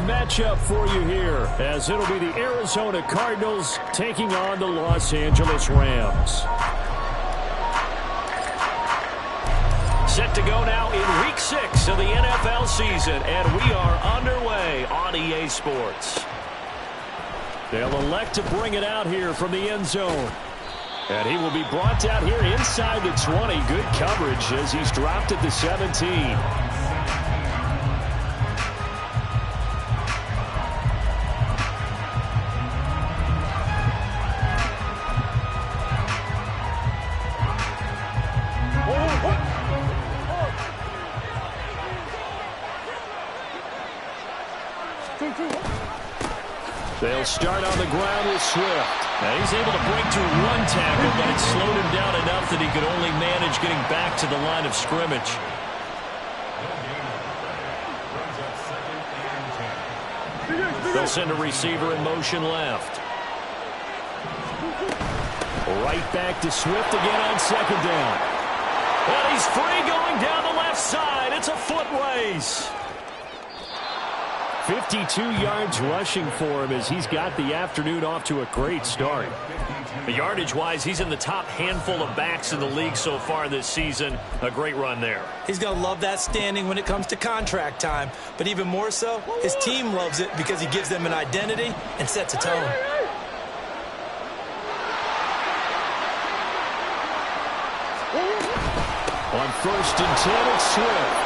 matchup for you here, as it'll be the Arizona Cardinals taking on the Los Angeles Rams. Set to go now in Week 6 of the NFL season, and we are underway on EA Sports. They'll elect to bring it out here from the end zone. And he will be brought out here inside the 20. Good coverage as he's dropped at the 17. They'll start on the ground with Swift. Now he's able to break through one tackle, but it slowed him down enough that he could only manage getting back to the line of scrimmage. They'll send a receiver in motion left. Right back to Swift again on second down. And he's free going down the left side. It's a foot race. 52 yards rushing for him as he's got the afternoon off to a great start. Yardage-wise, he's in the top handful of backs in the league so far this season. A great run there. He's going to love that standing when it comes to contract time. But even more so, his team loves it because he gives them an identity and sets a tone. On 1st and 10, it's Swift.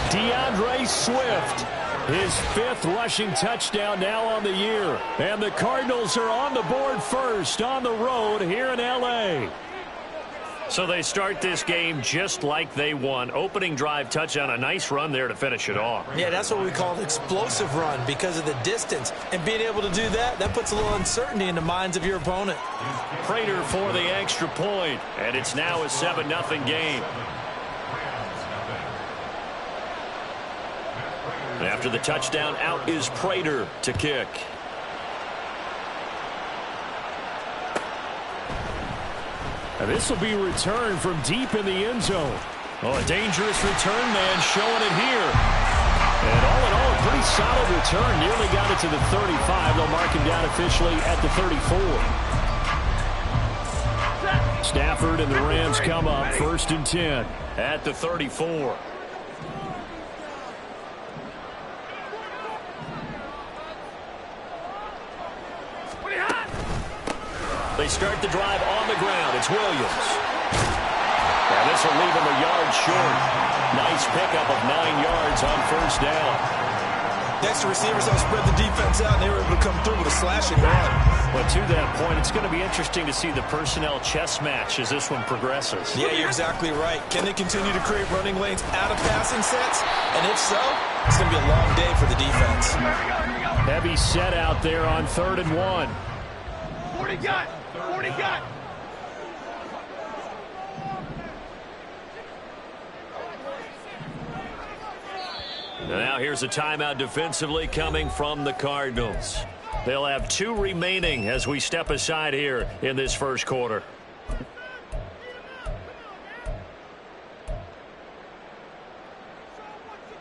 DeAndre Swift, his 5th rushing touchdown now on the year. And the Cardinals are on the board first on the road here in L.A. So they start this game just like they won. Opening drive touchdown, a nice run there to finish it off. Yeah, that's what we call an explosive run because of the distance. And being able to do that, that puts a little uncertainty in the minds of your opponent. Prater for the extra point, and it's now a 7-0 game. After the touchdown, out is Prater to kick. And this will be returned from deep in the end zone. Oh, a dangerous return man showing it here. And all in all, a pretty solid return. Nearly got it to the 35. They'll mark him down officially at the 34. Stafford and the Rams come up 1st and 10 at the 34. They start the drive on the ground. It's Williams. And this will leave him a yard short. Nice pickup of 9 yards on 1st down. Next, the receivers don't spread the defense out, and they were able to come through with a slashing run. But to that point, it's going to be interesting to see the personnel chess match as this one progresses. Yeah, you're exactly right. Can they continue to create running lanes out of passing sets? And if so, it's going to be a long day for the defense. Heavy set out there on 3rd and 1. 40 got. 40 got. Now here's a timeout defensively coming from the Cardinals. They'll have 2 remaining as we step aside here in this first quarter.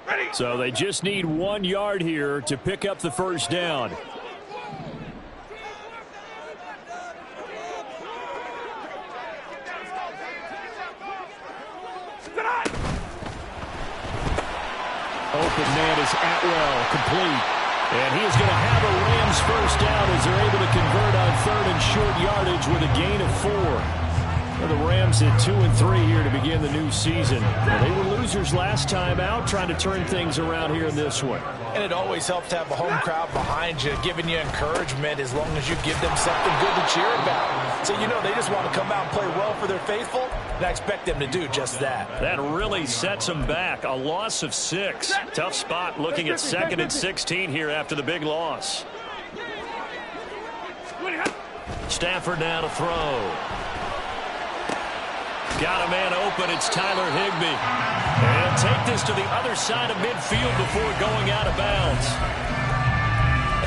Ready. So they just need 1 yard here to pick up the 1st down. Open man is Atwell, complete. And he is going to have a Rams 1st down as they're able to convert on 3rd and short yardage with a gain of 4. Well, the Rams at 2-3 here to begin the new season. Well, they were losers last time out, trying to turn things around here in this one. And it always helps to have a home crowd behind you, giving you encouragement as long as you give them something good to cheer about. So, you know, they just want to come out and play well for their faithful, and I expect them to do just that. That really sets them back. A loss of 6. Tough spot looking at 2nd and 16 here after the big loss. Stafford now to throw. Got a man open. It's Tyler Higbee. And he'll take this to the other side of midfield before going out of bounds.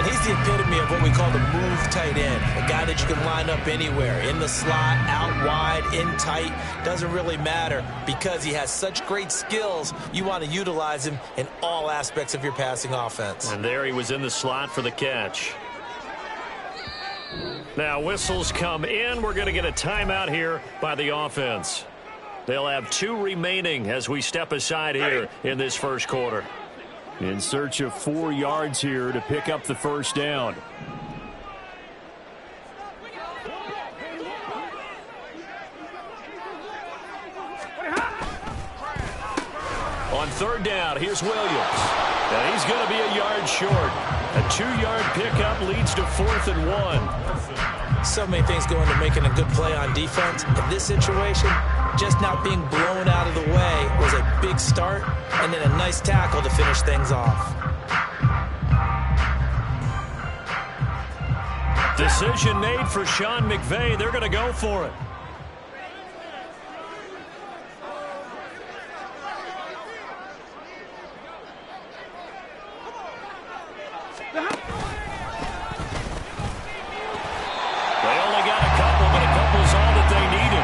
And he's the epitome of what we call the move tight end, a guy that you can line up anywhere, in the slot, out wide, in tight, doesn't really matter because he has such great skills. You want to utilize him in all aspects of your passing offense. And there he was in the slot for the catch. Now whistles come in. We're going to get a timeout here by the offense. They'll have 2 remaining as we step aside here in this first quarter. In search of 4 yards here to pick up the first down. On third down, here's Williams. And he's going to be a yard short. A 2-yard pickup leads to 4th and 1. So many things go into making a good play on defense. In this situation, just not being blown out of the way was a big start, and then a nice tackle to finish things off. Decision made for Sean McVay. They're going to go for it.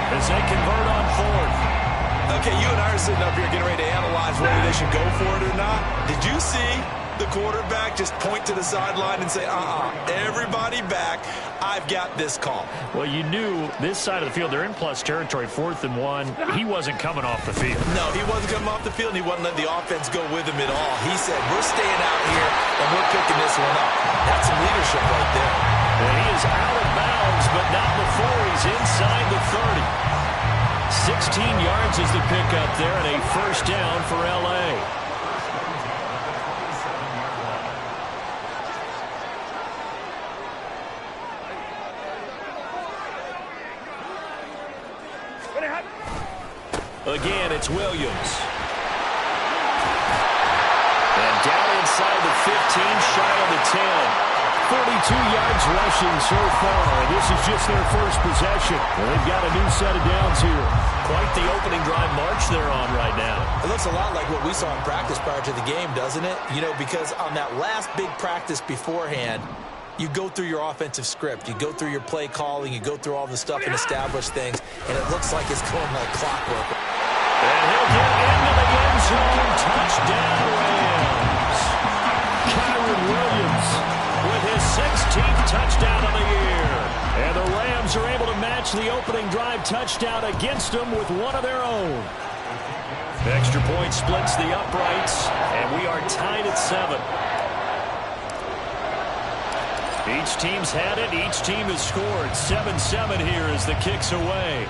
As they convert on 4th. Okay, you and I are sitting up here getting ready to analyze whether they should go for it or not. Did you see the quarterback just point to the sideline and say, everybody back, I've got this call? Well, you knew this side of the field, they're in plus territory, 4th and 1. He wasn't coming off the field. No, he wasn't coming off the field, and he wasn't letting the offense go with him at all. He said, we're staying out here, and we're picking this one up. That's some leadership right there. And he is out of bounds, but not before he's inside the 30. 16 yards is the pickup there, and a first down for L.A. Again, it's Williams. And down inside the 15, shy of the 10. 42 yards rushing so far. This is just their first possession. And they've got a new set of downs here. Quite the opening drive march they're on right now. It looks a lot like what we saw in practice prior to the game, doesn't it? You know, because on that last big practice beforehand, you go through your offensive script. You go through your play calling. You go through all the stuff and establish things. And it looks like it's going like clockwork. And he'll get into the end zone. Touchdown, Rams. Kyron Williams with his 16th touchdown of the year. And the Rams are able to match the opening drive touchdown against them with one of their own. Extra point splits the uprights, and we are tied at 7. Each team's had it. Each team has scored. 7-7 here as the kick's away.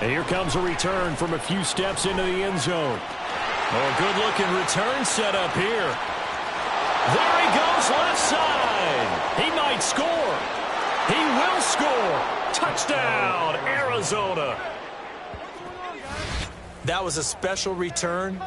And here comes a return from a few steps into the end zone. Oh, good-looking return set up here. There he goes, left side. He might score. He will score. Touchdown, Arizona. That was a special return,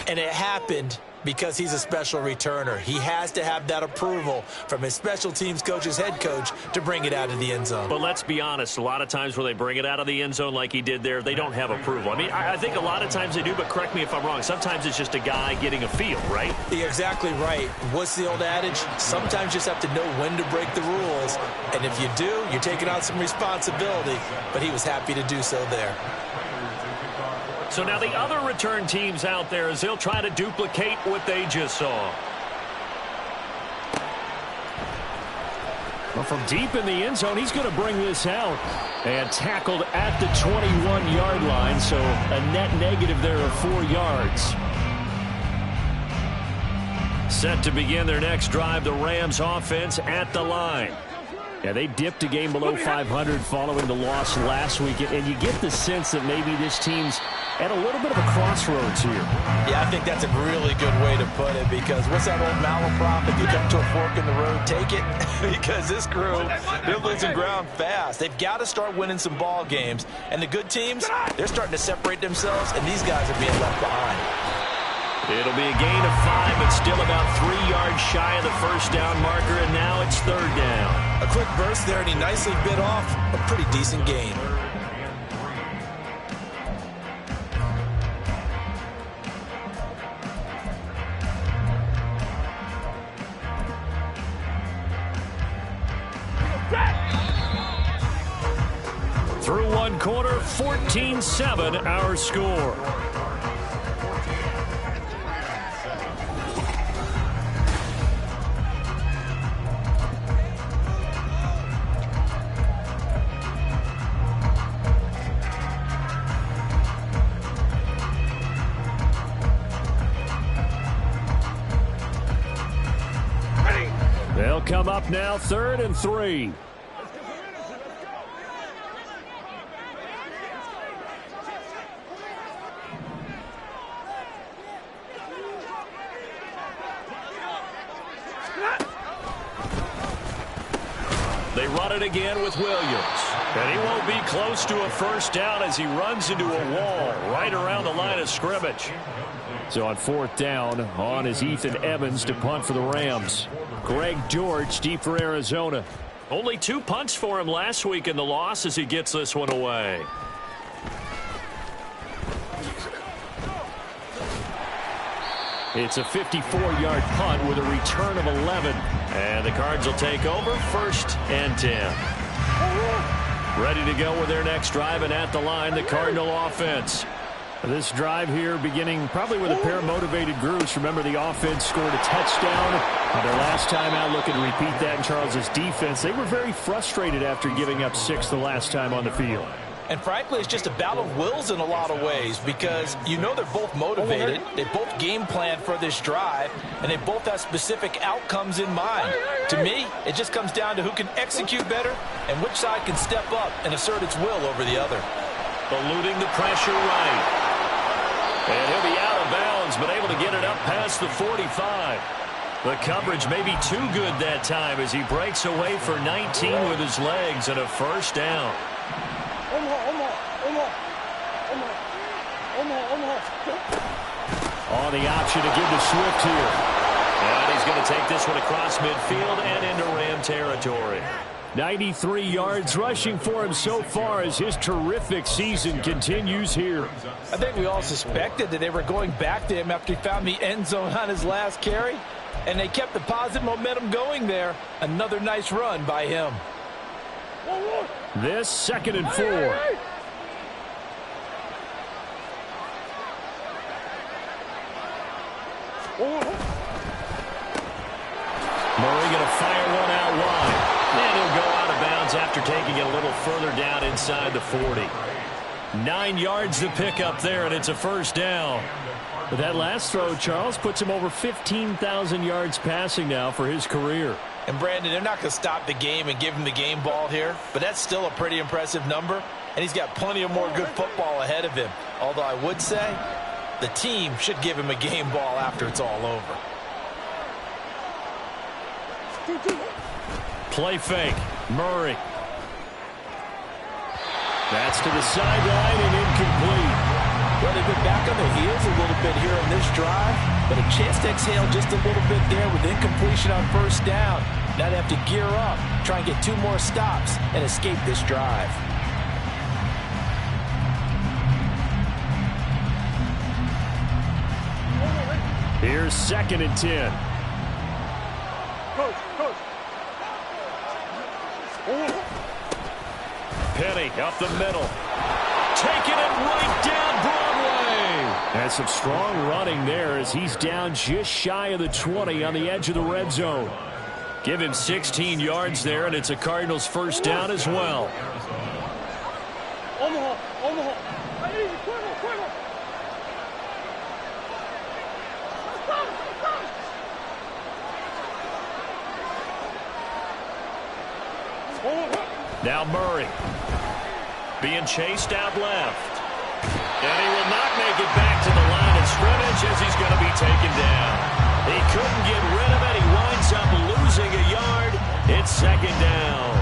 and it happened because he's a special returner. He has to have that approval from his special teams coach, his head coach, to bring it out of the end zone. But let's be honest, a lot of times where they bring it out of the end zone like he did there, they don't have approval. I mean, I think a lot of times they do, but correct me if I'm wrong. Sometimes it's just a guy getting a feel, right? You're exactly right. What's the old adage? Sometimes you just have to know when to break the rules. And if you do, you're taking on some responsibility. But he was happy to do so there. So now the other return teams out there as they'll try to duplicate what they just saw. Well, from deep in the end zone, he's going to bring this out. And tackled at the 21-yard line, so a net negative there of 4 yards. Set to begin their next drive, the Rams offense at the line. Yeah, they dipped a game below 500 following the loss last week, and you get the sense that maybe this team's at a little bit of a crossroads here. Yeah, I think that's a really good way to put it, because what's that old malaprop? If you come to a fork in the road, take it. Because this crew, they're losing ground fast. They've got to start winning some ball games. And the good teams, they're starting to separate themselves, and these guys are being left behind. It'll be a gain of 5, but still about 3 yards shy of the first down marker, and now it's third down. A quick burst there, and he nicely bit off a pretty decent gain. second quarter, 14-7 our score. They'll come up now, 3rd and 3. They run it again with Williams. And he won't be close to a first down as he runs into a wall right around the line of scrimmage. So on 4th down, on is Ethan Evans to punt for the Rams. Greg George deep for Arizona. Only 2 punts for him last week in the loss as he gets this one away. It's a 54-yard punt with a return of 11. And the Cards will take over 1st and 10. Ready to go with their next drive, and at the line, the Cardinal offense. This drive here beginning probably with a pair of motivated groups. Remember, the offense scored a touchdown. Their last time out, looking to repeat that in Charles's defense. They were very frustrated after giving up 6 the last time on the field. And frankly, it's just a battle of wills in a lot of ways because you know they're both motivated. They both game plan for this drive, and they both have specific outcomes in mind. To me, it just comes down to who can execute better and which side can step up and assert its will over the other. Eluding the pressure right. And he'll be out of bounds, but able to get it up past the 45. The coverage may be too good that time as he breaks away for 19 with his legs and a first down. On the option to give to Swift here. And he's going to take this one across midfield and into Ram territory. 93 yards rushing for him so far as his terrific season continues here. I think we all suspected that they were going back to him after he found the end zone on his last carry. And they kept the positive momentum going there. Another nice run by him. This 2nd and 4. Murray going to fire one out wide. And he'll go out of bounds after taking it a little further down inside the 40. 9 yards to pick up there, and it's a first down. But that last throw, Charles, puts him over 15,000 yards passing now for his career. And, Brandon, they're not going to stop the game and give him the game ball here, but that's still a pretty impressive number, and he's got plenty of more good football ahead of him. Although I would say the team should give him a game ball after it's all over. Play fake. Murray. That's to the sideline and incomplete. Well, they've been back on their heels a little bit here on this drive, but a chance to exhale just a little bit there with incompletion on first down. Now they have to gear up, try and get 2 more stops, and escape this drive. Here's 2nd and 10. Penny up the middle. Taking it right down Broadway. And some strong running there as he's down just shy of the 20 on the edge of the red zone. Give him 16 yards there, and it's a Cardinals first down as well. Now Murray being chased out left. And he will not make it back to the line of scrimmage as he's going to be taken down. He couldn't get rid of it. He winds up losing a yard. It's 2nd down.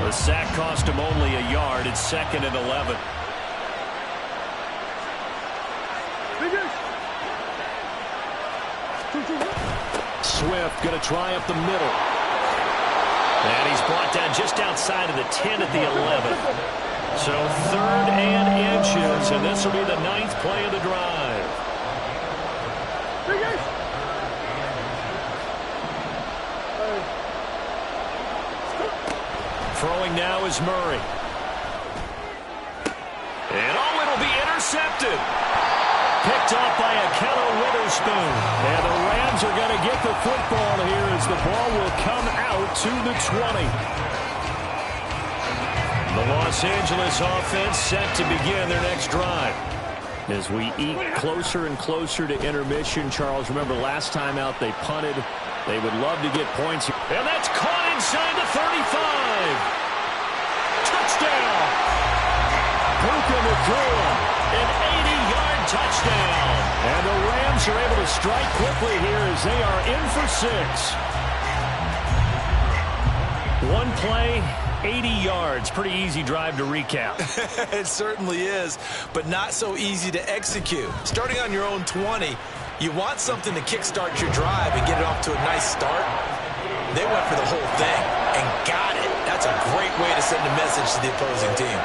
The sack cost him only a yard. It's 2nd and 11. Swift going to try up the middle. And he's brought down just outside of the 10 at the 11. So 3rd and inches, and this will be the 9th play of the drive. Throwing now is Murray. intercepted. Picked off by Akello Witherspoon. And the Rams are going to get the football here as the ball will come out to the 20. The Los Angeles offense set to begin their next drive. As we eat closer and closer to intermission, Charles, remember last time out they punted. They would love to get points. And that's caught inside the 35. Touchdown. Puka Nacua, an 80-yard touchdown. And the Rams are able to strike quickly here as they are in for 6. One play, 80 yards. Pretty easy drive to recap. It certainly is, but not so easy to execute. Starting on your own 20, you want something to kickstart your drive and get it off to a nice start. They went for the whole thing and got it. That's a great way to send a message to the opposing team.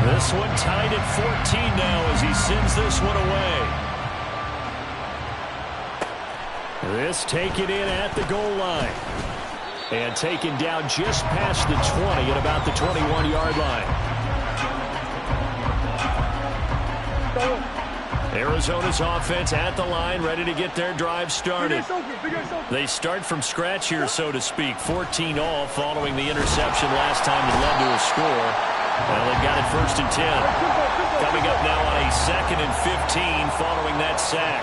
This one tied at 14 now as he sends this one away. This taken in at the goal line. And taken down just past the 20 at about the 21-yard line. Arizona's offense at the line, ready to get their drive started. They start from scratch here, so to speak. 14-all following the interception last time that led to a score. Well, they've got it 1st and 10. Coming up now on a 2nd and 15 following that sack.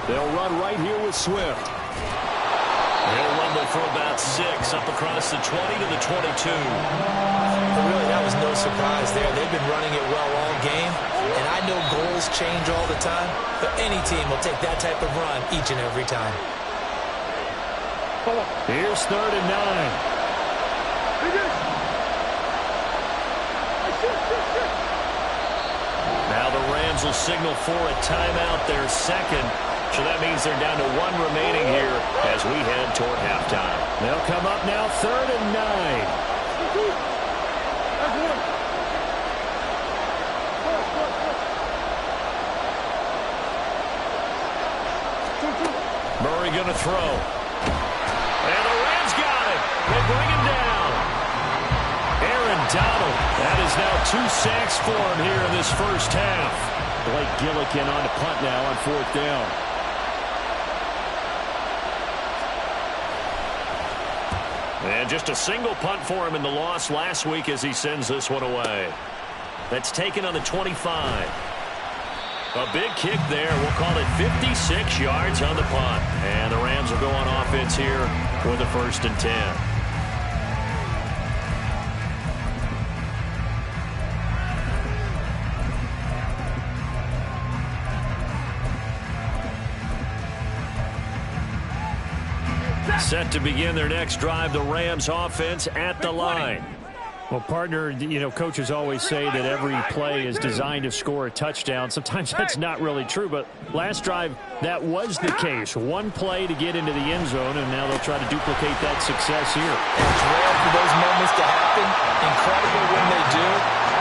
They'll run right here with Swift. They'll rumble for about 6 up across the 20 to the 22. But really, that was no surprise there. They've been running it well all game, and I know goals change all the time, but any team will take that type of run each and every time. Here's 3rd and 9. Now the Rams will signal for a timeout, their 2nd. So that means they're down to 1 remaining here as we head toward halftime. They'll come up now 3rd and 9. Murray going to throw. And the Rams got it. They bring him down. Aaron Donald. That is now 2 sacks for him here in this first half. Blake Gillikin on to punt now on 4th down. And just a single punt for him in the loss last week as he sends this one away. That's taken on the 25. A big kick there. We'll call it 56 yards on the punt. And the Rams will go on offense here with a 1st and 10. Set to begin their next drive, the Rams offense at the line. Well, partner, you know, coaches always say that every play is designed to score a touchdown. Sometimes that's not really true, but last drive, that was the case. One play to get into the end zone, and now they'll try to duplicate that success here. It's rare for those moments to happen. Incredible when they do,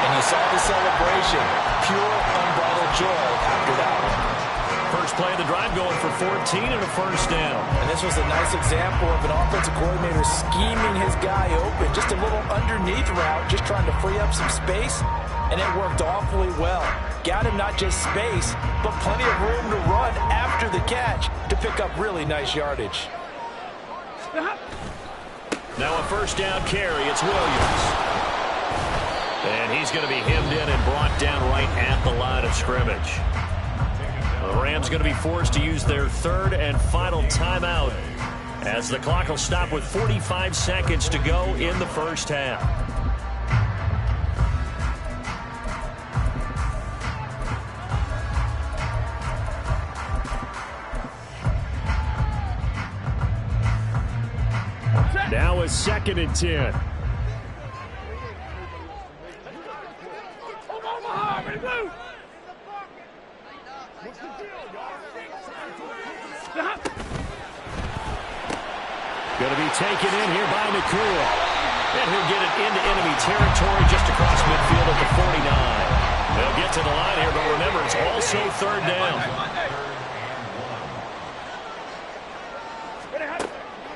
and you saw the celebration. Pure, unbridled joy after that one. First play of the drive going for 14 and a 1st down. And this was a nice example of an offensive coordinator scheming his guy open. Just a little underneath route, just trying to free up some space, and it worked awfully well. Got him not just space, but plenty of room to run after the catch to pick up really nice yardage. Now a 1st down carry. It's Williams. And he's going to be hemmed in and brought down right at the line of scrimmage. The Rams going to be forced to use their 3rd and final timeout as the clock will stop with 45 seconds to go in the first half. Now a 2nd and 10. Going to be taken in here by Nakua. And he'll get it into enemy territory just across midfield at the 49. They'll get to the line here, but remember, it's also third down.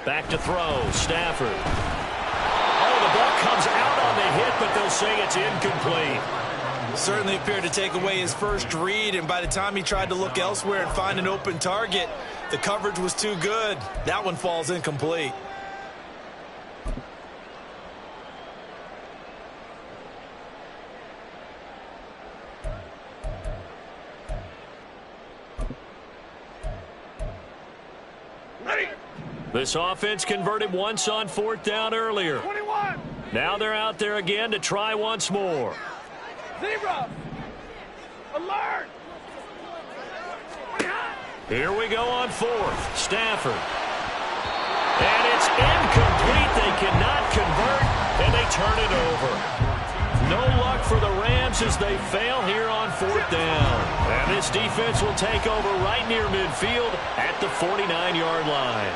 Back to throw. Stafford. Oh, the ball comes out on the hit, but they'll say it's incomplete. Certainly appeared to take away his first read, and by the time he tried to look elsewhere and find an open target, the coverage was too good. That one falls incomplete. This offense converted once on fourth down earlier. 21. Now they're out there again to try once more. 0. Alert. Here we go on fourth. Stafford. And it's incomplete. They cannot convert, and they turn it over. No luck for the Rams as they fail here on fourth down. And this defense will take over right near midfield at the 49-yard line.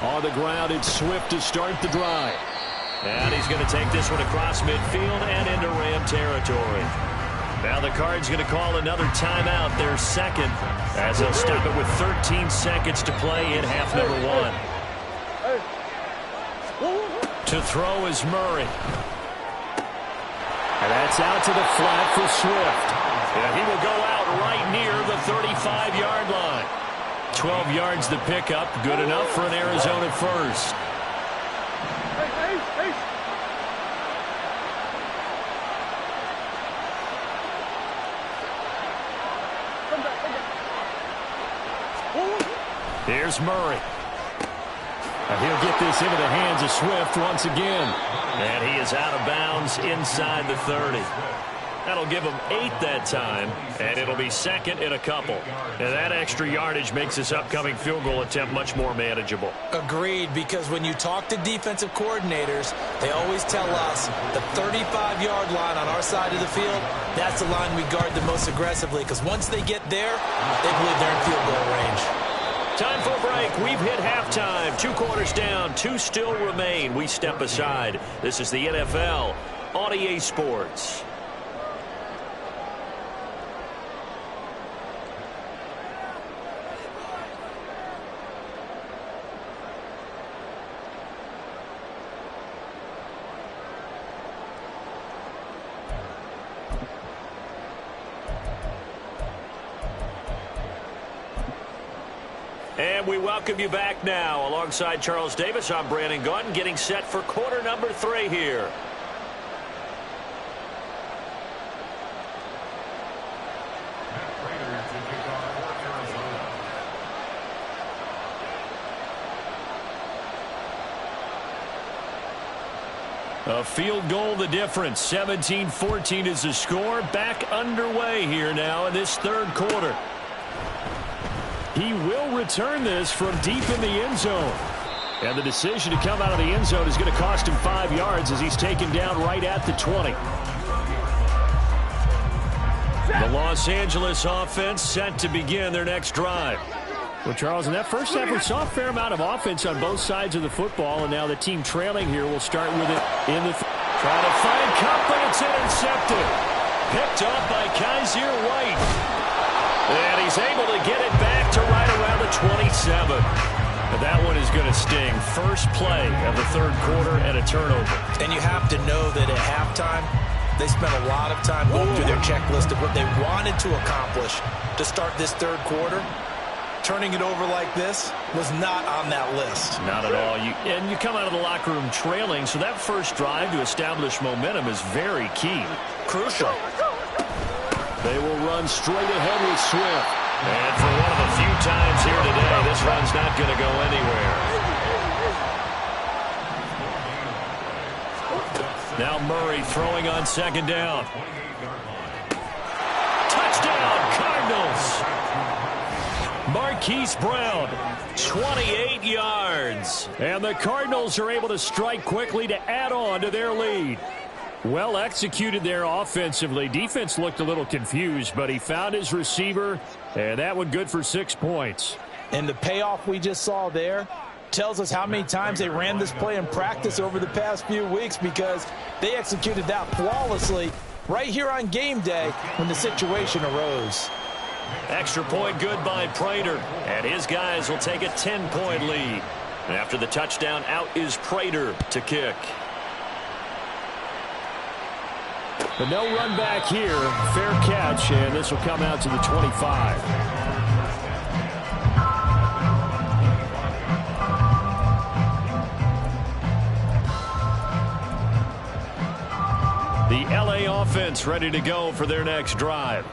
On the ground, it's Swift to start the drive. And he's going to take this one across midfield and into Ram territory. Now the Cards going to call another timeout, their second, as they'll stop it with 13 seconds to play in half number one. To throw is Murray. And that's out to the flat for Swift. And he will go out right near the 35-yard line. 12 yards the pickup, good enough for an Arizona first. Here's Murray. And he'll get this into the hands of Swift once again. And he is out of bounds inside the 30. That'll give him 8 that time, and it'll be second in a couple. And that extra yardage makes this upcoming field goal attempt much more manageable. Agreed, because when you talk to defensive coordinators, they always tell us the 35-yard line on our side of the field, that's the line we guard the most aggressively, because once they get there, they believe they're in field goal range. Time for a break. We've hit halftime. 2 quarters down, 2 still remain. We step aside. This is the NFL on EA Sports. And we welcome you back now. Alongside Charles Davis, I'm Brandon Gaudin, getting set for quarter number 3 here. A field goal the difference. 17-14 is the score. Back underway here now in this third quarter. He will return this from deep in the end zone. And the decision to come out of the end zone is going to cost him 5 yards as he's taken down right at the 20. The Los Angeles offense set to begin their next drive. Well, Charles, in that first half, we saw a fair amount of offense on both sides of the football, and now the team trailing here will start with it in the... Trying to find Cup, but it's intercepted. Picked up by Kaiser White. And he's able to get it back to right around the 27. But that one is going to sting. First play of the third quarter and a turnover. And you have to know that at halftime, they spent a lot of time going through their checklist of what they wanted to accomplish to start this third quarter. Turning it over like this was not on that list. Not at all. And you come out of the locker room trailing, so that first drive to establish momentum is very key. Crucial. They will run straight ahead with Swift. And for one of the few times here today, this run's not going to go anywhere. Now Murray throwing on second down. Touchdown, Cardinals. Marquise Brown, 28 yards. And the Cardinals are able to strike quickly to add on to their lead. Well executed there offensively. Defense looked a little confused, but he found his receiver, and that one good for 6 points. And the payoff we just saw there tells us how many times they ran this play in practice over the past few weeks, because they executed that flawlessly right here on game day when the situation arose. Extra point good by Prater, and his guys will take a 10-point lead. After the touchdown, out is Prater to kick. But no run back here. Fair catch, and this will come out to the 25. The LA offense ready to go for their next drive.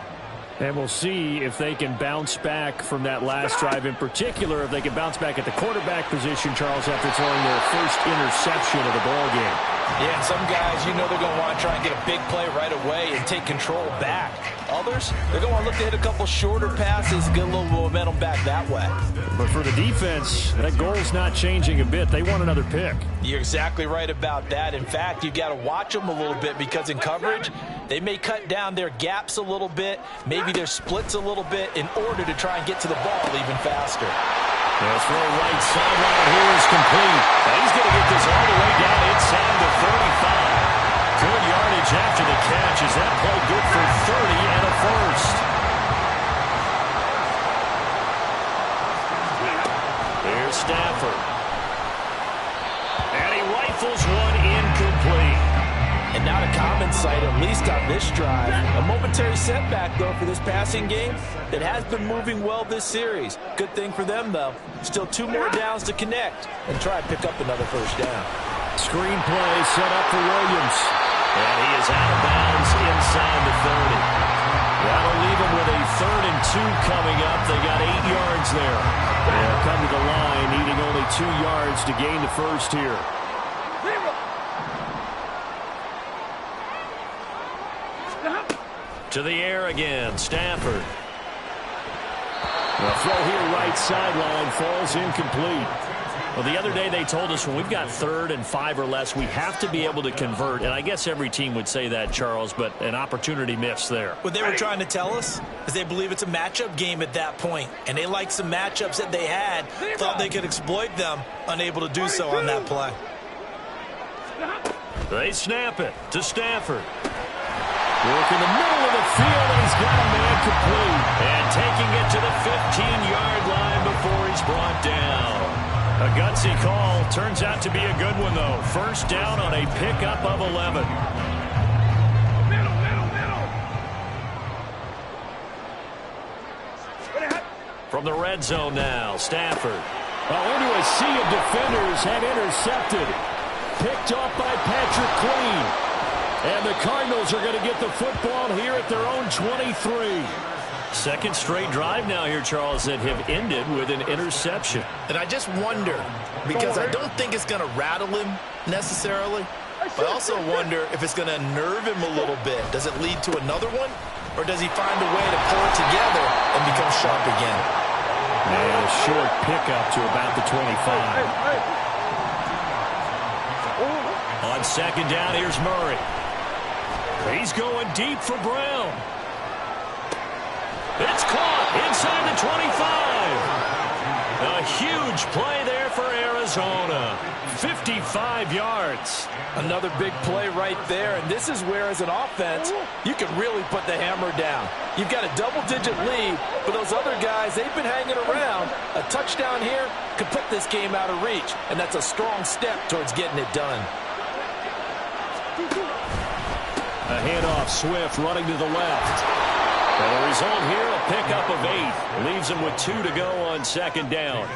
And we'll see if they can bounce back from that last drive, in particular if they can bounce back at the quarterback position, Charles, after throwing their first interception of the ball game. Yeah, and some guys, you know, they're going to want to try and get a big play right away and take control back. Others, they're going to want to look to hit a couple shorter passes and get a little momentum back that way. But for the defense, that goal's not changing a bit. They want another pick. You're exactly right about that. In fact, you got to watch them a little bit, because in coverage, they may cut down their gaps a little bit, maybe their splits a little bit, in order to try and get to the ball even faster. That's throw right sideline here is complete. Now he's going to get this all the way down inside the 35. Good yardage after the catch. Is that play good for 30 and a first? There's Stafford. And he rifles one incomplete. And not a common sight, at least on this drive. A momentary setback, though, for this passing game that has been moving well this series. Good thing for them, though. Still 2 more downs to connect and try and pick up another first down. Screen play set up for Williams. And he is out of bounds inside the 30. That'll leave him with a 3rd and 2 coming up. They got 8 yards there. They'll come to the line, needing only 2 yards to gain the first here. To the air again, Stafford. The throw here right sideline falls incomplete. Well, the other day they told us when we've got 3rd and 5 or less, we have to be able to convert. And I guess every team would say that, Charles, but an opportunity missed there. What they were trying to tell us is they believe it's a matchup game at that point. And they liked some matchups that they had, thought they could exploit them, unable to do so on that play. They snap it to Stafford. Work in the middle of the field, and he's got a man complete. And taking it to the 15-yard line before he's brought down. A gutsy call. Turns out to be a good one, though. First down on a pickup of 11. From the red zone now, Stafford. Well, into a sea of defenders and intercepted. Picked off by Patrick Queen. And the Cardinals are going to get the football here at their own 23. Second straight drive now here, Charles, that have ended with an interception. And I just wonder, because I don't think it's going to rattle him necessarily, but I also wonder if it's going to nerve him a little bit. Does it lead to another one, or does he find a way to pull it together and become sharp again? And a short pickup to about the 25. On second down, here's Murray. He's going deep for Brown. It's caught inside the 25. A huge play there for Arizona. 55 yards. Another big play right there, and this is where, as an offense, you can really put the hammer down. You've got a double-digit lead, but those other guys, they've been hanging around. A touchdown here could put this game out of reach, and that's a strong step towards getting it done. A handoff, Swift running to the left. And the result here, a pickup of 8. Leaves him with 2 to go on second down.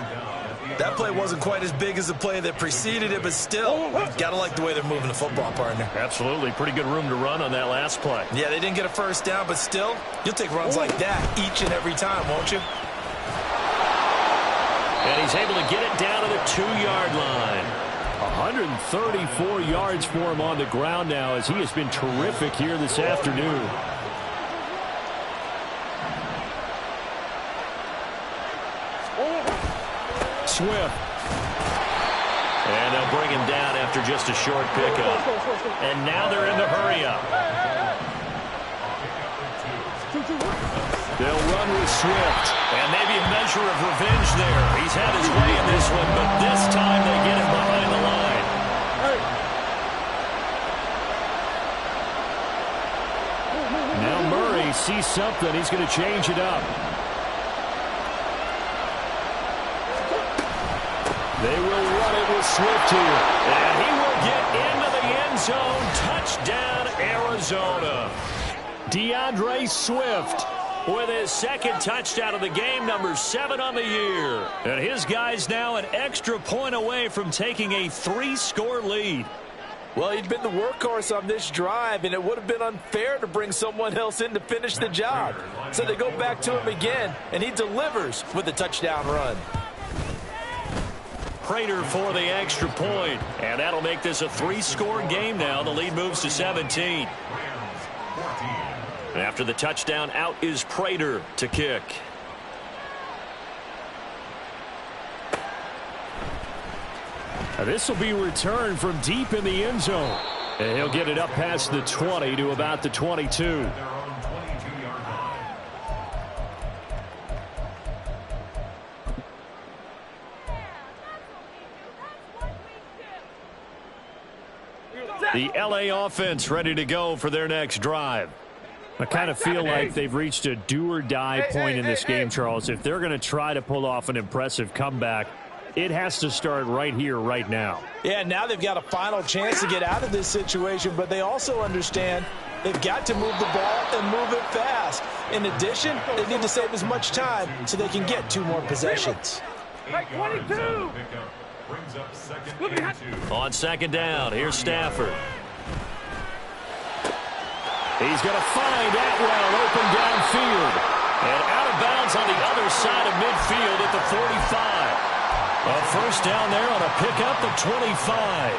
That play wasn't quite as big as the play that preceded it, but still, got to like the way they're moving the football, partner. Absolutely. Pretty good room to run on that last play. Yeah, they didn't get a first down, but still, you'll take runs like that each and every time, won't you? And he's able to get it down to the 2-yard line. 134 yards for him on the ground now, as he has been terrific here this afternoon. Swift. And they'll bring him down after just a short pickup. And now they're in the hurry-up. They'll run with Swift. And maybe a measure of revenge there. He's had his way in this one, but this time they get him behind the line. Now Murray sees something. He's going to change it up. They will run it with Swift here. And he will get into the end zone. Touchdown, Arizona. DeAndre Swift with his second touchdown of the game, number 7 on the year. And his guy's now an extra point away from taking a 3-score lead. Well, he'd been the workhorse on this drive, and it would have been unfair to bring someone else in to finish the job. So they go back to him again, and he delivers with a touchdown run. Prater for the extra point, and that'll make this a 3-score game now. The lead moves to 17. After the touchdown, out is Prater to kick. This will be returned from deep in the end zone. And he'll get it up past the 20 to about the 22. The LA offense ready to go for their next drive. I kind of feel like they've reached a do-or-die point in this game, Charles. If they're going to try to pull off an impressive comeback, it has to start right here, right now. Yeah, now they've got a final chance to get out of this situation, but they also understand they've got to move the ball and move it fast. In addition, they need to save as much time so they can get 2 more possessions. 22! On second down, here's Stafford. He's going to find Atwell open downfield. And out of bounds on the other side of midfield at the 45. A first down there on a pickup at 25.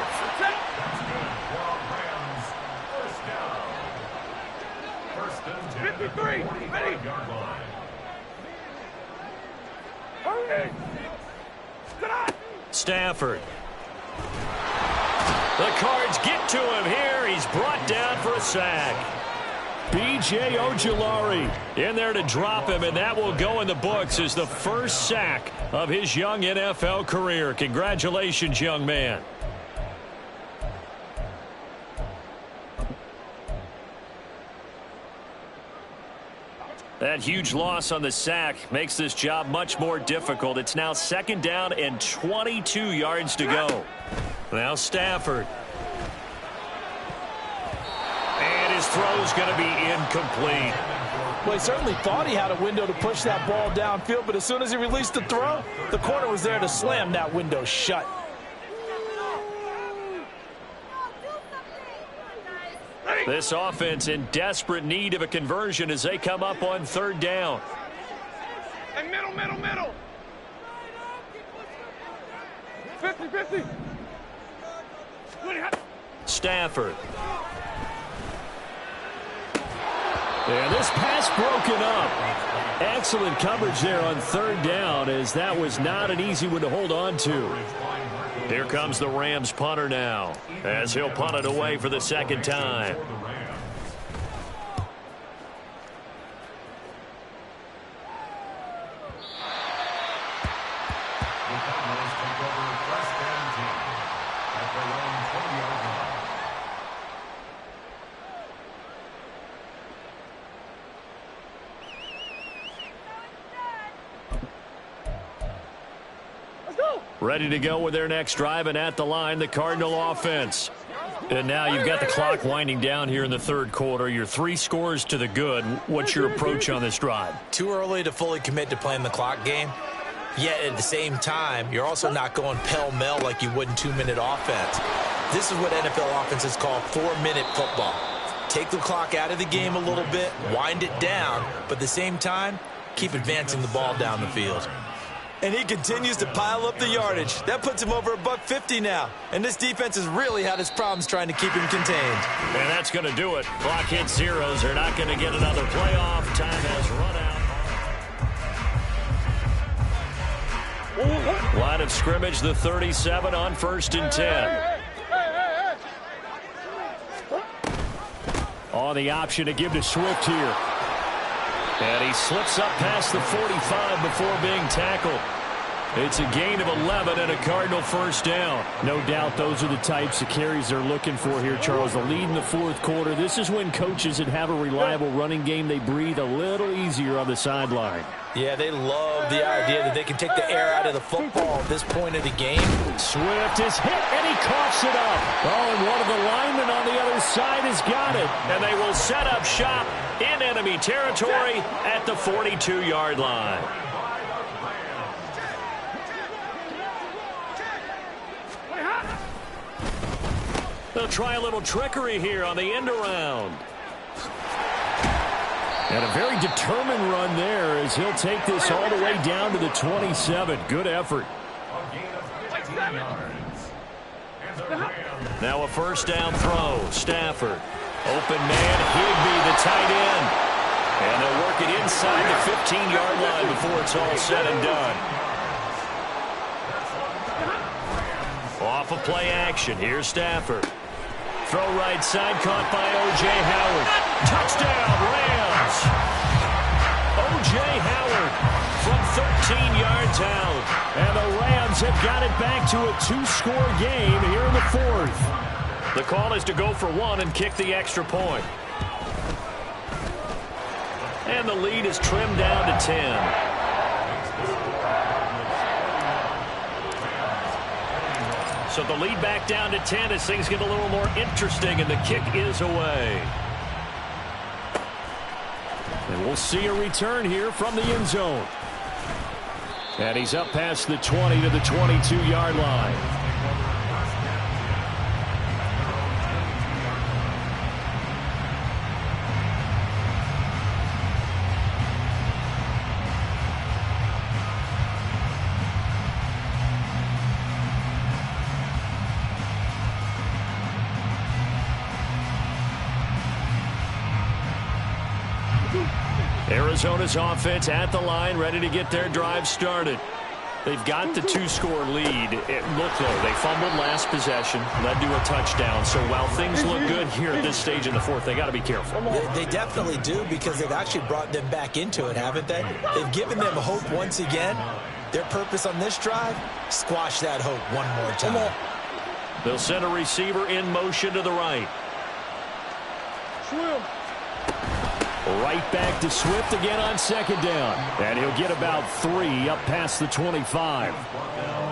53, ready. Hurry. Stafford. The Cards get to him here. He's brought down for a sack. B.J. Ojulari in there to drop him, and that will go in the books as the first sack of his young NFL career. Congratulations, young man. That huge loss on the sack makes this job much more difficult. It's now second down and 22 yards to go. Now Stafford. And his throw's going to be incomplete. Well, he certainly thought he had a window to push that ball downfield, but as soon as he released the throw, the corner was there to slam that window shut. This offense in desperate need of a conversion as they come up on third down. Hey, middle. 50. Stafford. And this pass broken up. Excellent coverage there on third down, as that was not an easy one to hold on to. Here comes the Rams punter now, as he'll punt it away for the second time. Ready to go with their next drive, and at the line, the Cardinal offense. And now you've got the clock winding down here in the third quarter. You're 3 scores to the good. What's your approach on this drive? Too early to fully commit to playing the clock game. Yet at the same time, you're also not going pell-mell like you would in 2-minute offense. This is what NFL offenses call 4-minute football. Take the clock out of the game a little bit, wind it down, but at the same time, keep advancing the ball down the field. And he continues to pile up the yardage. That puts him over $150 now. And this defense has really had its problems trying to keep him contained. And that's going to do it. Clock hits zeros. They're not going to get another playoff. Time has run out. Line of scrimmage, the 37 on 1st and 10. On the option to give to Swift here. And he slips up past the 45 before being tackled. It's a gain of 11 and a Cardinal first down. No doubt those are the types of carries they're looking for here, Charles. The lead in the fourth quarter. This is when coaches that have a reliable running game, they breathe a little easier on the sideline. Yeah, they love the idea that they can take the air out of the football at this point of the game. Swift is hit, and he coughs it up. Oh, and one of the linemen on the other side has got it. And they will set up shop in enemy territory at the 42-yard line. They'll try a little trickery here on the end around. And a very determined run there as he'll take this all the way down to the 27. Good effort. Now a first down throw. Stafford. Open man, Higbee, the tight end. And they'll work it inside the 15-yard line before it's all said and done. Off of play action. Here's Stafford. Throw right side, caught by O.J. Howard. Touchdown, Rams. O.J. Howard from 13 yards out. And the Rams have got it back to a 2-score game here in the fourth. The call is to go for one and kick the extra point. And the lead is trimmed down to 10. So the lead back down to 10 as things get a little more interesting, and the kick is away. And we'll see a return here from the end zone. And he's up past the 20 to the 22-yard line. Arizona's offense at the line, ready to get their drive started. They've got the 2-score lead. It looked though, they fumbled last possession, led to a touchdown. So while things look good here at this stage in the fourth, they got to be careful. They definitely do, because they've actually brought them back into it, haven't they? They've given them hope once again. Their purpose on this drive, squash that hope one more time. They'll send a receiver in motion to the right. Swim. Right back to Swift again on second down. And he'll get about 3 up past the 25.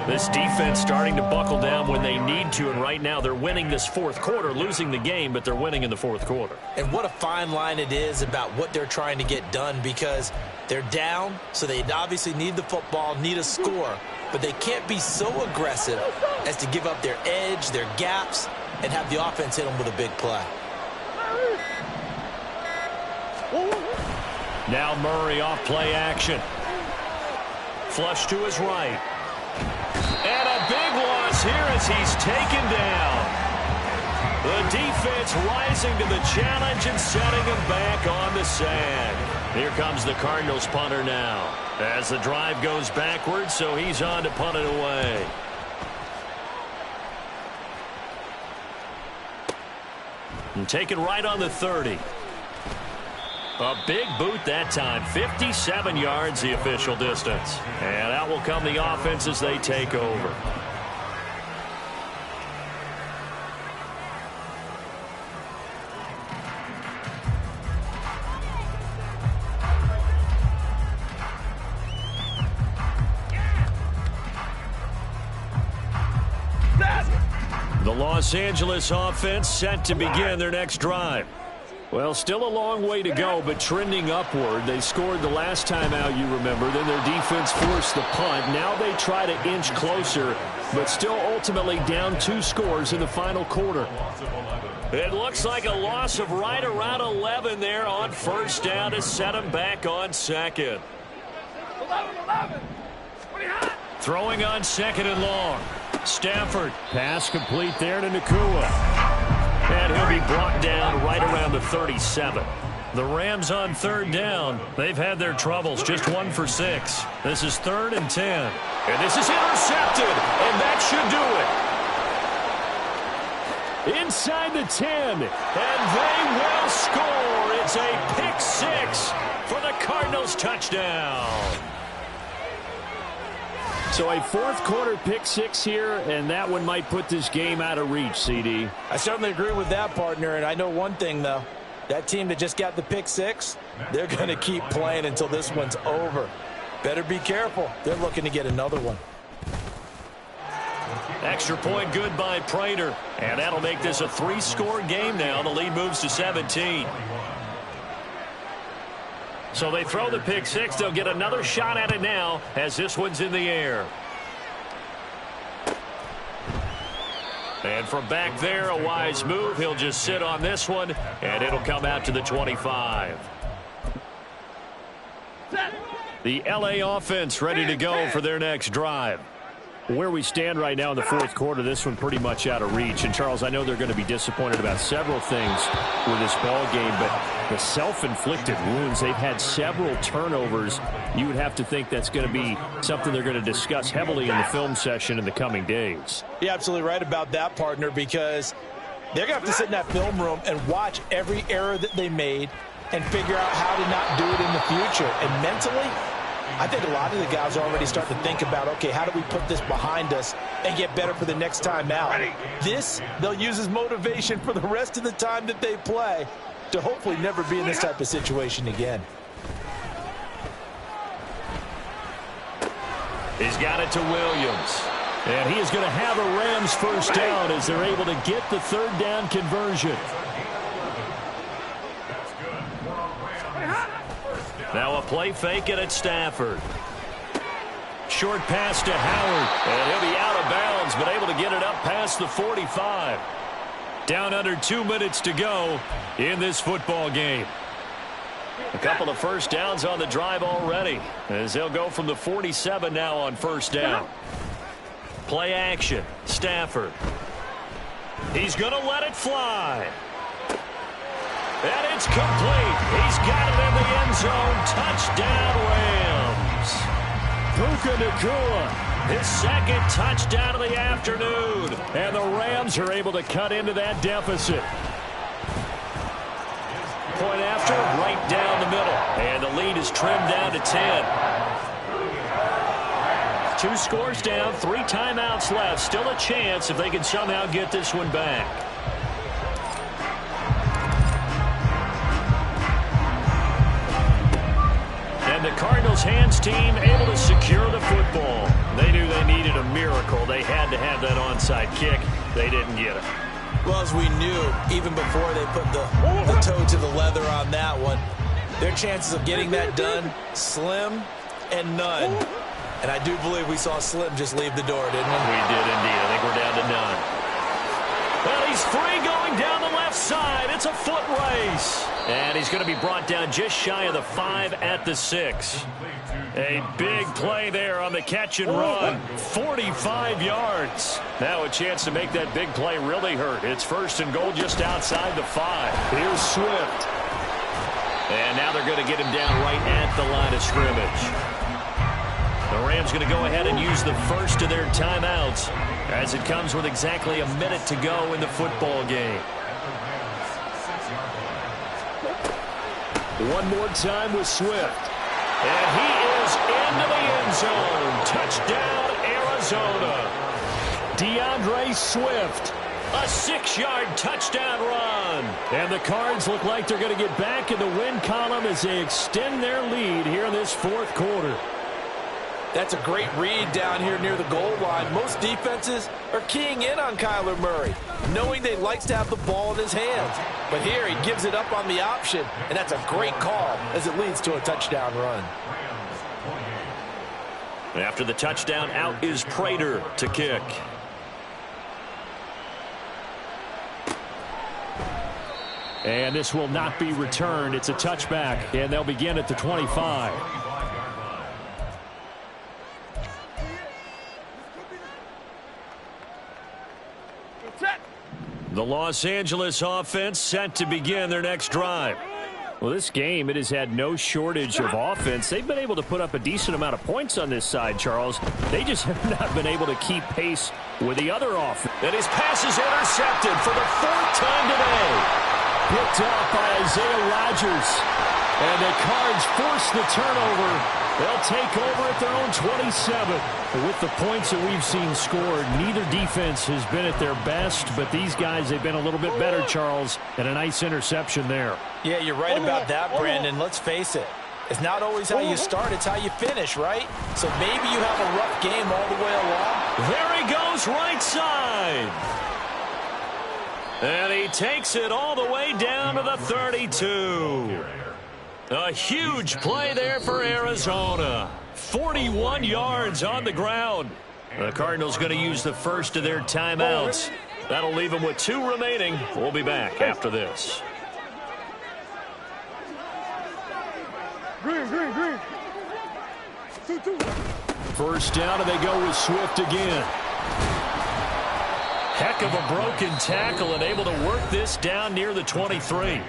This defense starting to buckle down when they need to, and right now they're winning this fourth quarter, losing the game, but they're winning in the fourth quarter. And what a fine line it is about what they're trying to get done, because they're down, so they obviously need the football, need a score, but they can't be so aggressive as to give up their edge, their gaps, and have the offense hit them with a big play. Now Murray off play action. Flush to his right. And a big loss here as he's taken down. The defense rising to the challenge and setting him back on the sand. Here comes the Cardinals punter now. As the drive goes backwards, so he's on to punt it away. And taken right on the 30. A big boot that time. 57 yards the official distance. And out will come the offense as they take over. The Los Angeles offense set to begin their next drive. Well, still a long way to go, but trending upward. They scored the last time out, you remember. Then their defense forced the punt. Now they try to inch closer, but still ultimately down 2 scores in the final quarter. It looks like a loss of right around 11 there on first down to set them back on second. 11. Throwing on second and long. Stafford. Pass complete there to Nakua. And he'll be brought down right around the 37. The Rams on third down. They've had their troubles, just 1 for 6. This is 3rd and 10. And this is intercepted, and that should do it. Inside the 10, and they will score. It's a pick 6 for the Cardinals touchdown. So a fourth-quarter pick 6 here, and that one might put this game out of reach, CD. I certainly agree with that, partner, and I know one thing, though. That team that just got the pick 6, they're going to keep playing until this one's over. Better be careful. They're looking to get another one. Extra point good by Prater, and that'll make this a 3-score game now. The lead moves to 17. So they throw the pick 6. They'll get another shot at it now as this one's in the air. And from back there, a wise move. He'll just sit on this one, and it'll come out to the 25. The LA offense ready to go for their next drive. Where we stand right now in the fourth quarter, this one pretty much out of reach. And, Charles, I know they're going to be disappointed about several things with this ball game, but the self-inflicted wounds, they've had several turnovers. You would have to think that's going to be something they're going to discuss heavily in the film session in the coming days. You're absolutely right about that, partner, because they're going to have to sit in that film room and watch every error that they made and figure out how to not do it in the future. And mentally, I think a lot of the guys already start to think about, okay, how do we put this behind us and get better for the next time out? This, they'll use as motivation for the rest of the time that they play to hopefully never be in this type of situation again. He's got it to Williams. And he is going to have a Rams first down as they're able to get the third down conversion. Now a play fake it at Stafford. Short pass to Howard. And he'll be out of bounds, but able to get it up past the 45. Down under 2 minutes to go in this football game. A couple of first downs on the drive already, as they'll go from the 47 now on first down. Play action. Stafford. He's going to let it fly. And it's complete. He's got it in the end zone. Touchdown, Rams. Puka Nacua, his second touchdown of the afternoon. And the Rams are able to cut into that deficit. Point after, right down the middle. And the lead is trimmed down to 10. 2 scores down, 3 timeouts left. Still a chance if they can somehow get this one back. And the Cardinals' hands team able to secure the football. They knew they needed a miracle. They had to have that onside kick. They didn't get it. Well, as we knew, even before they put the toe to the leather on that one, their chances of getting that done, slim and none. And I do believe we saw Slim just leave the door, didn't we? We did indeed. I think we're down to none. Well, he's free going down the left side. It's a foot race. And he's going to be brought down just shy of the 5 at the 6. A big play there on the catch and run. 45 yards. Now a chance to make that big play really hurt. It's 1st and goal just outside the 5. Here's Swift. And now they're going to get him down right at the line of scrimmage. The Rams going to go ahead and use the first of their timeouts as it comes with exactly a minute to go in the football game. One more time with Swift. And he is into the end zone. Touchdown, Arizona. DeAndre Swift. A 6-yard touchdown run. And the Cards look like they're going to get back in the win column as they extend their lead here in this fourth quarter. That's a great read down here near the goal line. Most defenses are keying in on Kyler Murray, knowing they likes to have the ball in his hands. But here he gives it up on the option, and that's a great call as it leads to a touchdown run. After the touchdown, out is Prater to kick. And this will not be returned. It's a touchback, and they'll begin at the 25. The Los Angeles offense set to begin their next drive. Well, this game, it has had no shortage of offense. They've been able to put up a decent amount of points on this side, Charles. They just have not been able to keep pace with the other offense. And his pass is intercepted for the 4th time today. Picked off by Isaiah Rodgers. And the Cards force the turnover. They'll take over at their own 27. With the points that we've seen scored, neither defense has been at their best, but these guys, they've been a little bit better, Charles, and a nice interception there. Yeah, you're right about that, Brandon. Let's face it. It's not always how you start, it's how you finish, right? So maybe you have a rough game all the way along. There he goes, right side. And he takes it all the way down to the 32. A huge play there for Arizona. 41 yards on the ground. The Cardinals going to use the first of their timeouts. That'll leave them with 2 remaining. We'll be back after this. Green. 2-2. First down, and they go with Swift again. Heck of a broken tackle and able to work this down near the 23.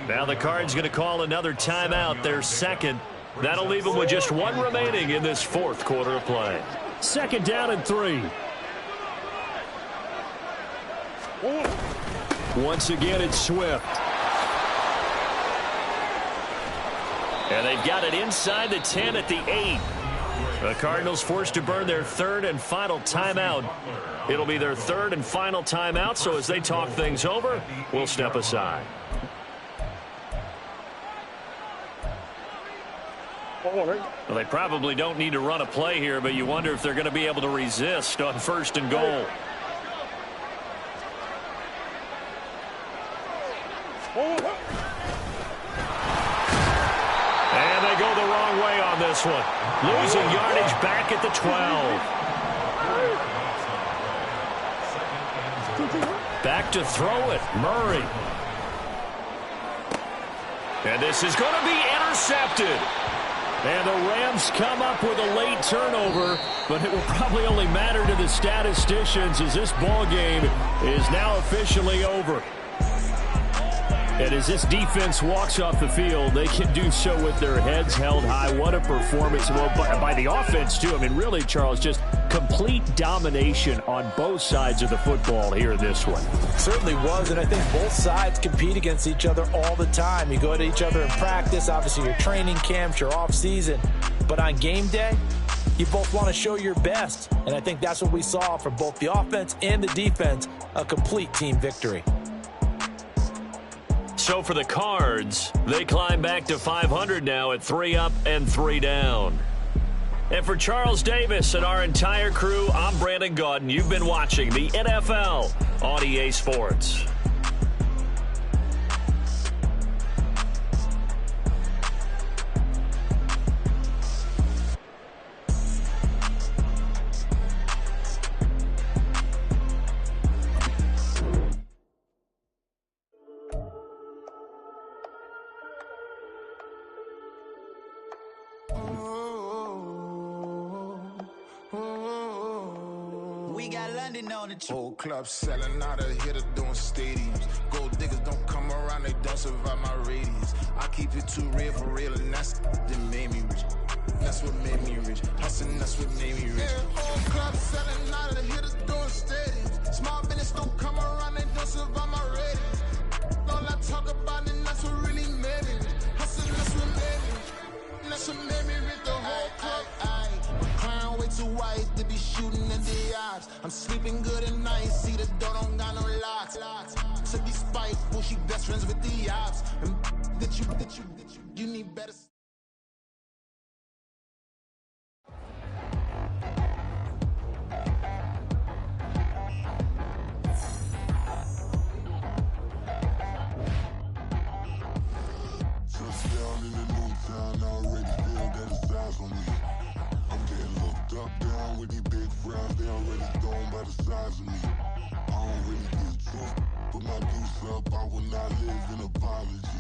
Now the Cards going to call another timeout, their second. That'll leave them with just 1 remaining in this 4th quarter of play. Second down and 3. Once again, it's Swift. And they've got it inside the 10 at the 8. The Cardinals forced to burn their 3rd and final timeout. It'll be their 3rd and final timeout, so as they talk things over, we'll step aside. Well, they probably don't need to run a play here, but you wonder if they're going to be able to resist on 1st and goal. And they go the wrong way on this one. Losing yardage back at the 12. Back to throw it, Murray. And this is going to be intercepted. And the Rams come up with a late turnover, but it will probably only matter to the statisticians as this ball game is now officially over. And as this defense walks off the field, they can do so with their heads held high. What a performance. Well, by the offense, too. I mean, really, Charles, just complete domination on both sides of the football here in this one. Certainly was, and I think both sides compete against each other all the time. You go to each other in practice, obviously your training camps, your off-season. But on game day, you both want to show your best. And I think that's what we saw from both the offense and the defense, a complete team victory. So for the Cards, they climb back to 500 now at 3 up and 3 down. And for Charles Davis and our entire crew, I'm Brandon Gaudin. You've been watching the NFL on EA Sports. Whole club selling out of hitter doing stadiums. Gold diggers don't come around, they don't survive my radius. I keep it too real for real, and that's that made me rich. That's what made me rich. Hustling, that's what made me rich. Yeah, whole club selling out of the hitters doing stadiums. Small business don't come around, they don't survive my radius. All I talk about it, that's what really made me rich. Hustling, that's what made me rich. That's what made me rich. The whole club. Clown way too white to be shooting in the eyes. I'm sleeping good at night, see the door don't got no locks. To be spiteful, she best friends with the ops. And that you need better. Touchdown in the new town, I already feel that it's eyes on me. I'm getting looked up, down with these big frowns. They already thrown by the size of me. I don't really get tough, put my deuce up. I will not live in apology.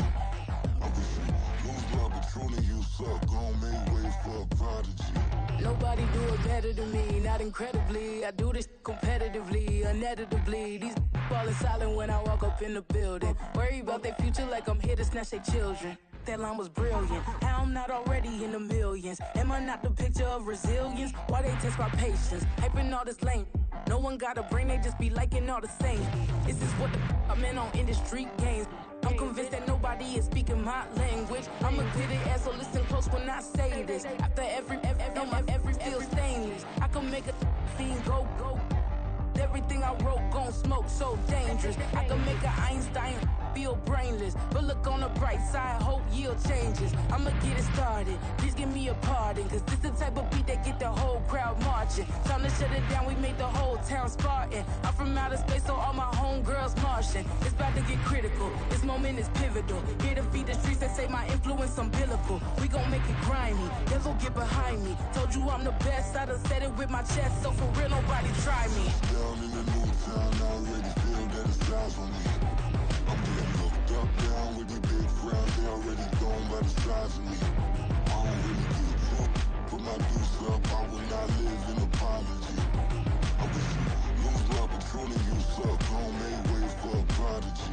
I wish you lose my Patron and you suck. Gon' make way for a prodigy. Nobody do it better than me, not incredibly. I do this competitively, uneditably. These falling silent when I walk up in the building. Worry about their future like I'm here to snatch their children. that line was brilliant. How I'm not already in the millions. Am I not the picture of resilience? Why they test my patience? Hyping all this lame. No one got a brain, they just be liking all the same. Is this what the I'm in on industry games? I'm convinced that nobody is speaking my language. I'm a good ass, so listen close when I say this. After every feel stainless. I can make a fiend go. Everything I wrote gon' smoke, so dangerous. I can make an Einstein feel brainless, but look on the bright side, hope yield changes. I'ma get it started, please give me a pardon, cause this the type of beat that get the whole crowd marching. Time to shut it down, we made the whole town Spartan. I'm from outer space, so all my homegirls Martian. It's about to get critical, this moment is pivotal. Here to feed the streets that say my influence umbilical. We gon' make it grimy, devil get behind me. Told you I'm the best, I done said it with my chest, so for real nobody try me. Down in the new town, I already feel that it's eyes on me. I'm getting looked up, down with these big crowds, they already gone by the size of me. I don't really get drunk, put my deuce up, I will not live in apology. I wish you lose the opportunity, you suck, homemade way for a prodigy.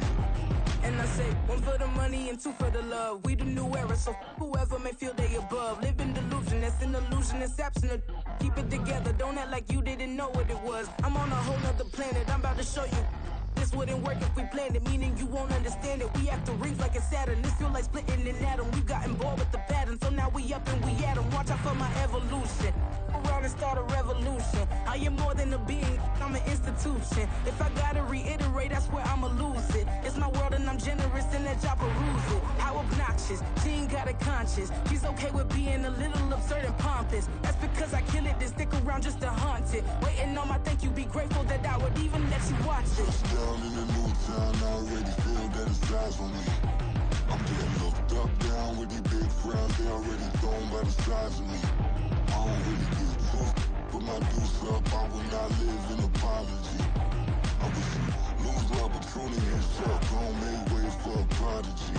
And I say, one for the money and two for the love. We the new era, so whoever may feel they above. Live in delusion, that's an illusion, it's absent. Keep it together, don't act like you didn't know what it was. I'm on a whole nother planet, I'm about to show you. This wouldn't work if we planned it, meaning you won't understand it. We have to rings like a Saturn, this feel like splitting an atom. We got bored with the pattern, so now we up and we at 'em. Watch out for my evolution. Around and start a revolution. I am more than a being, I'm an institution. If I gotta reiterate, that's where I'ma lose it. It's my world and I'm generous and that y'all peruse it. How obnoxious, she ain't got a conscience. She's okay with being a little absurd and pompous. That's because I kill it, then stick around just to haunt it. Waiting on my thank you, be grateful that I would even let you watch it. Down in the new town, I already feel that it's eyes on me. I'm getting looked up, down with these big crowds, they already gone by the size of me. I don't really get drunk, put my deuce up, I will not live in apology. I wish you lose the opportunity, you suck, homemade way for a prodigy.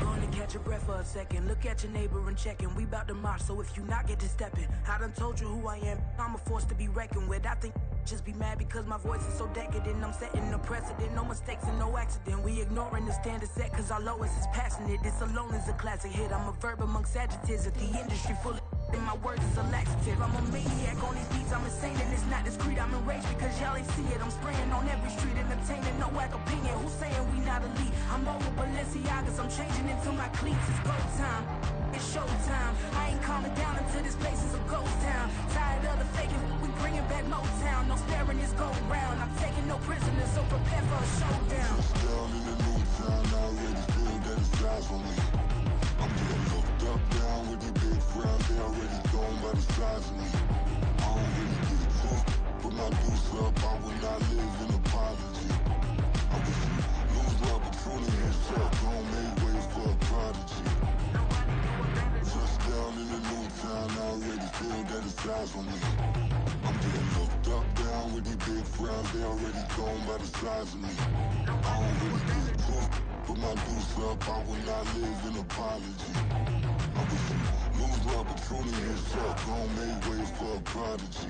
Gonna catch your breath for a second. Look at your neighbor and checking. We bout to march, so if you not get to stepping. I done told you who I am. I'm a force to be reckoned with. I think just be mad because my voice is so decadent. I'm setting a precedent. No mistakes and no accident. We ignoring the standard set cause our lowest is passionate. This alone is a classic hit. I'm a verb amongst adjectives. At the industry full of and my words is a laxative. I'm a maniac on these beats, I'm insane and it's not discreet. I'm enraged because y'all ain't see it. I'm spraying on every street, entertaining, no whack opinion. Who's saying we not elite? I'm over Balenciagas, I'm changing into my cleats. It's go time, it's show time. I ain't calming down until this place is a ghost town. Tired of the faking, we bringing back Motown. No sparing this go round. I'm taking no prisoners, so prepare for a showdown. Down in the new town, I already feel that it's eyes on me. I'm getting looked up, down with these big crowds, they already gone by the size of me. I don't really get drunk, put my deuce up, I will not live in apology. I wish you lose the opportunity, you suck, homemade way for a prodigy. Just down in the new town, I already feel that it's eyes on me. I'm getting looked up, down with these big crowds, they already gone by the size of me. I don't really get drunk, put my deuce up, I will not live in apology. I wish you lose the opportunity, you suck, homemade way for a prodigy.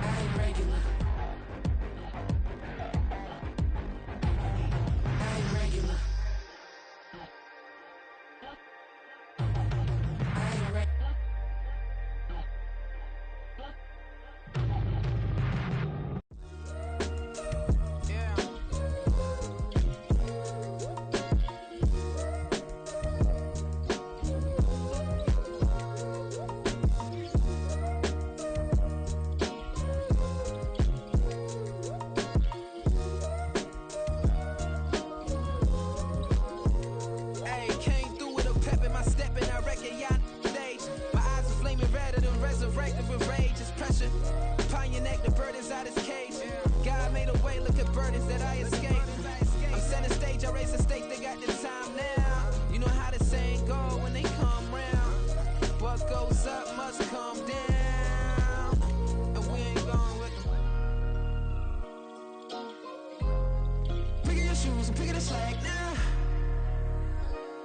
I ain't regular. I ain't regular. I ain't regular. Resurrected with rage, it's pressure. Upon your neck, the bird is out his cage. God made a way, look at burdens that I escaped. I'm setting stage, I raise the stakes, they got the time now. You know how the saying go when they come round. What goes up must come down. And we ain't going with them. Picking your shoes and picking the slack now.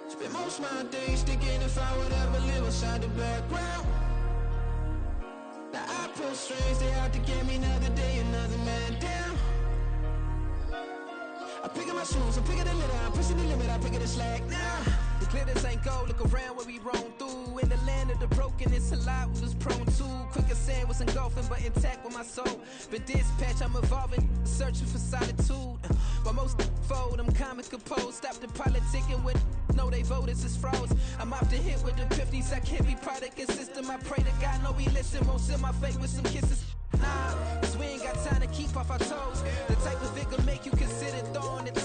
Spend most of my days thinking if I would ever live inside the background. Now I pull strings, they out to get me another day, another man down. picking my shoes, I'm picking the litter, I'm pushing the limit, I'm picking the slack. Nah, the glitters ain't gold, look around where we roam through. In the land of the broken, it's a lot we was prone to. Quicker sand was engulfing, but intact with my soul. Been dispatched, I'm evolving, searching for solitude. But most fold, I'm comic composed. Stop the politicking with no, they voters is froze. I'm off the hit with the 50s, I can't be product and system. I pray to God, no, he listen, won't seal my fate with some kisses. Nah, cause we ain't got time to keep off our toes. The type of vigor make you consider throwing it